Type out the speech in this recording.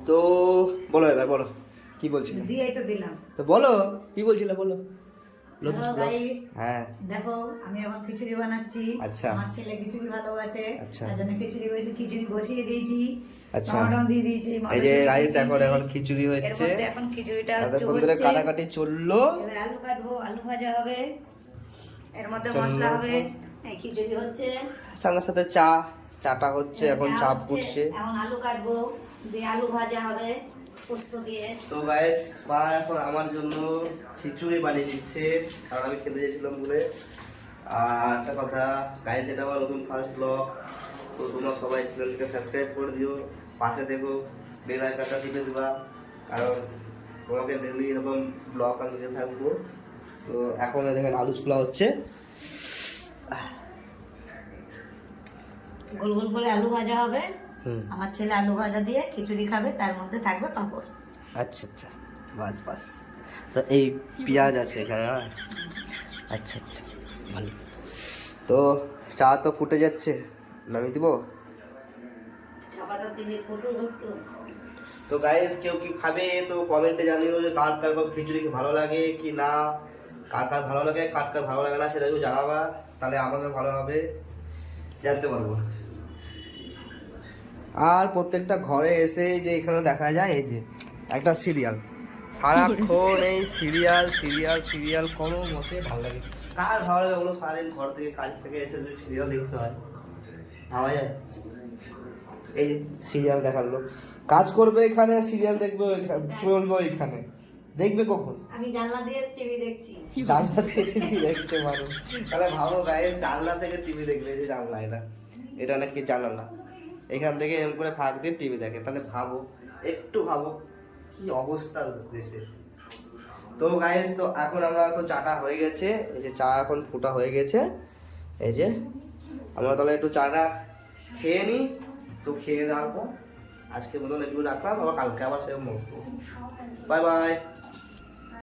তো বলো এবার বলো কি বলছিলে? দিয়েই তো দিলাম। তো বলো কি বলছিলে বলো। নতুন Hello vlog। guys, হ্যাঁ দেখো আমি এখন খিচুড়ি বানাচ্ছি। আচ্ছা। আমার ছেলে খিচুড়ি ভালোবাসে, আচ্ছা। তার জন্য খিচুড়ি বসিয়ে দিয়েছি। আচ্ছা। টমেটো দিয়ে দিয়েছি, এই যে মটরশুঁটি গাইস দিয়ে এখন দিয়েছি। এখন খিচুড়ি এর হচ্ছে, মধ্যে এখন খিচুড়িটা এতক্ষণ ধরে হচ্ছে। কাটাকাটি চললো। এবার আলু কাটবো, আলু ভাজা হবে, এর মধ্যে চললো। মশলা হবে। এই খিচুড়ি হচ্ছে, সাথে সাথে চাটা হচ্ছে, এখন চা চা হচ্ছে, ফুটছে। এখন আলু কাটবো, দিয়ে আলু ভাজা হবে পোস্ত দিয়ে। তো গাইস মা এখন আমার জন্য খিচুড়ি বানিয়ে দিচ্ছে, কারণ আমি খেতে চেয়েছিলাম বলে। আর একটা কথা গাইস, এটা আমার নতুন ফার্স্ট ব্লগ, তো তোমরা সবাই চ্যানেলকে সাবস্ক্রাইব করে দিও, পাশে দেখো বেল আইকনটা টিপে দিবা, কারণ তোমাকে ডেলি এরকম ব্লগ আমি দিতে থাকবো। তো এখন দেখেন আলু ছোলা হচ্ছে। গোল গোল করে আলু ভাজা হবে। হুম। আমার ছেলে আলু ভাজা দিয়ে খিচুড়ি খাবে, তার মধ্যে থাকবে পাঁপড়। আচ্ছা আচ্ছা, বাস বাস। তো এই পেঁয়াজ আছে এখানে, হ্যাঁ? আচ্ছা আচ্ছা, ভালো। তো চা তো ফুটে যাচ্ছে, নামিয়ে দিব। চাপাতা দিলে ফুটুক একটু। তো গাইস কেউ কি খাবে তো কমেন্টে জানিও যে কার কার খিচুড়ি কি ভালো লাগে কি না, কার কার ভালো লাগে কার কার ভালো লাগে না সেটা একটু জানাবা, তাহলে আমাদের ভালো হবে, জানতে পারবো। আর প্রত্যেকটা ঘরে এসে যে এখানে দেখা যায় এই যে একটা সিরিয়াল, সারাক্ষণ এই সিরিয়াল সিরিয়াল সিরিয়াল কোনো মতে ভালো লাগে। কার ভালো লাগে বলো? সারাদিন ঘর থেকে কাজ থেকে এসে যদি সিরিয়াল দেখতে হয়, ভাবা যায়? এই যে সিরিয়াল দেখালো, কাজ করবে এখানে, সিরিয়াল দেখবে ওইখানে, চলবে ওইখানে, দেখবে কখন? আমি জানলা দিয়ে টিভি দেখছি। জানলা থেকে টিভি দেখছে মানুষ, তাহলে ভাবো গাইস, জানলা থেকে টিভি দেখবে, যে জানলা এটা নাকি জানালা, এখান থেকে এরকম করে ফাঁক দিয়ে টিভি দেখে, তাহলে ভাবো, একটু ভাবো কি অবস্থা দেশে। তো গাইস তো এখন আমরা একটু চাটা হয়ে গেছে, এই যে চা এখন ফুটা হয়ে গেছে, এই যে আমরা তাহলে একটু চাটা খেয়ে নিই। তো খেয়ে দেওয়ার পর আজকে মতন একটু রাখলাম, আবার কালকে আবার সেরকম বসবো। Bye bye.